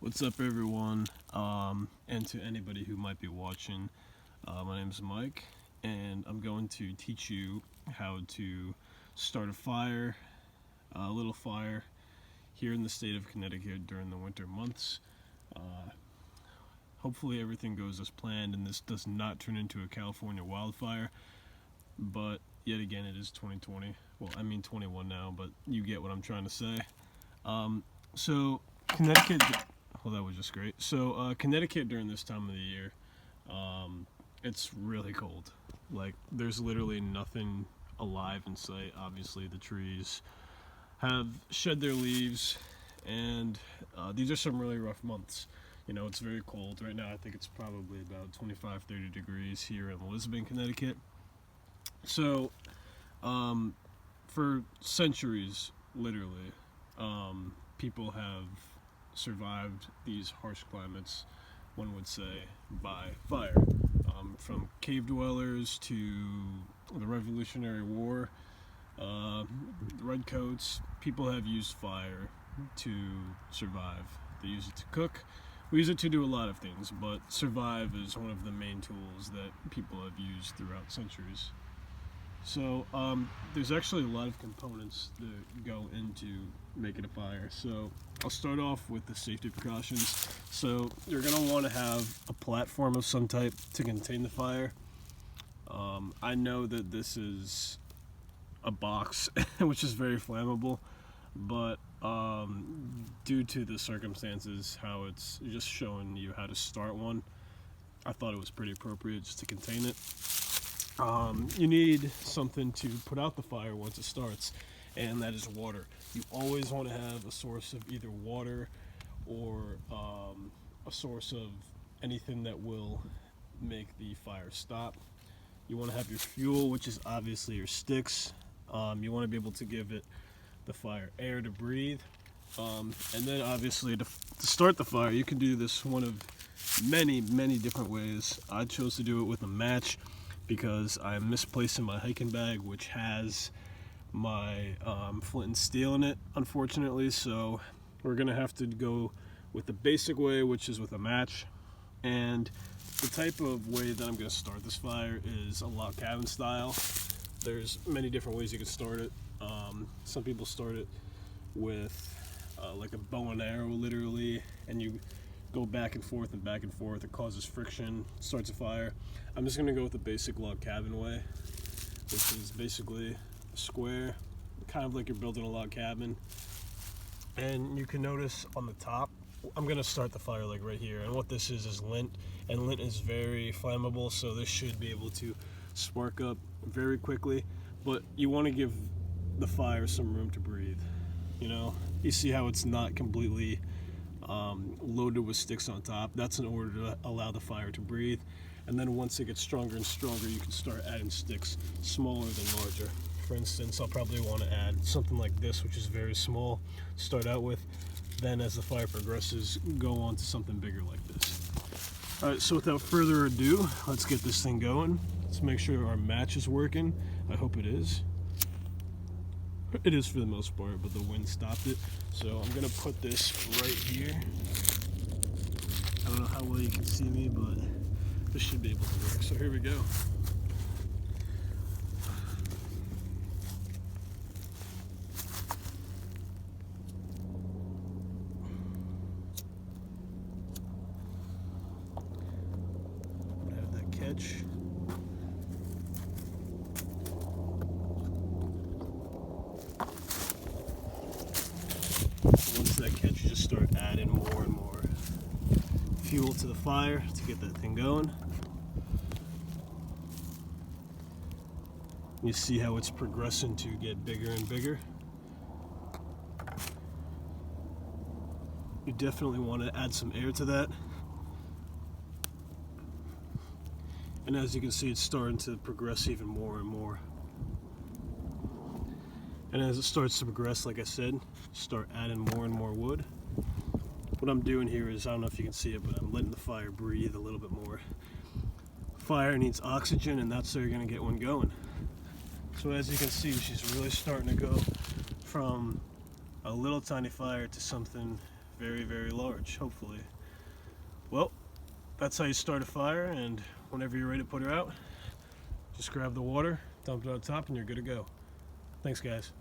What's up, everyone? And to anybody who might be watching, my name is Mike, and I'm going to teach you how to start a little fire here in the state of Connecticut during the winter months. Hopefully, everything goes as planned, and this does not turn into a California wildfire. But yet again, it is 2020. Well, I mean 21 now, but you get what I'm trying to say. So Connecticut. Well, that was just great. So, Connecticut during this time of the year, it's really cold. Like, there's literally nothing alive in sight. Obviously, the trees have shed their leaves, and these are some really rough months. You know, it's very cold. Right now, I think it's probably about 25, 30 degrees here in Lisbon, Connecticut. So, for centuries, literally, people have survived these harsh climates, one would say, by fire. From cave dwellers to the Revolutionary War, the redcoats, people have used fire to survive. They use it to cook. We use it to do a lot of things, but survive is one of the main tools that people have used throughout centuries. So there's actually a lot of components that go into making a fire. So I'll start off with the safety precautions. So you're going to want to have a platform of some type to contain the fire. I know that this is a box, which is very flammable, but due to the circumstances, how it's just showing you how to start one, I thought it was pretty appropriate just to contain it. You need something to put out the fire once it starts, and that is water. You always want to have a source of either water or a source of anything that will make the fire stop. You want to have your fuel, which is obviously your sticks. You want to be able to give the fire air to breathe. And then obviously to start the fire, you can do this one of many, many different ways. I chose to do it with a match, because I'm misplacing my hiking bag, which has my flint and steel in it, unfortunately. So we're gonna have to go with the basic way, which is with a match. And the type of way that I'm gonna start this fire is a log cabin style. There's many different ways you can start it. Some people start it with like a bow and arrow, literally, and you go back and forth and back and forth. It causes friction, starts a fire. I'm just gonna go with the basic log cabin way, which is basically a square, kind of like you're building a log cabin. And you can notice on the top, I'm gonna start the fire like right here. And what this is lint, and lint is very flammable, so this should be able to spark up very quickly. But you want to give the fire some room to breathe. You know, you see how it's not completely loaded with sticks on top. That's in order to allow the fire to breathe. And then once it gets stronger and stronger, you can start adding sticks smaller than larger. For instance, I'll probably want to add something like this, which is very small, start out with. Then as the fire progresses, go on to something bigger like this. All right, so without further ado, let's get this thing going. Let's make sure our match is working. I hope it is. It is for the most part, but the wind stopped it. So I'm gonna put this right here. I don't know how well you can see me, but this should be able to work. So here we go. I'm gonna have that catch. Once that catch, you just start adding more and more fuel to the fire to get that thing going. You see how it's progressing to get bigger and bigger. You definitely want to add some air to that. And as you can see, it's starting to progress even more and more. And as it starts to progress, like I said, start adding more and more wood. What I'm doing here is, I don't know if you can see it, but I'm letting the fire breathe a little bit more. Fire needs oxygen, and that's how you're going to get one going. So as you can see, she's really starting to go from a little tiny fire to something very, very large, hopefully. Well, that's how you start a fire, and whenever you're ready to put her out, just grab the water, dump it on top, and you're good to go. Thanks, guys.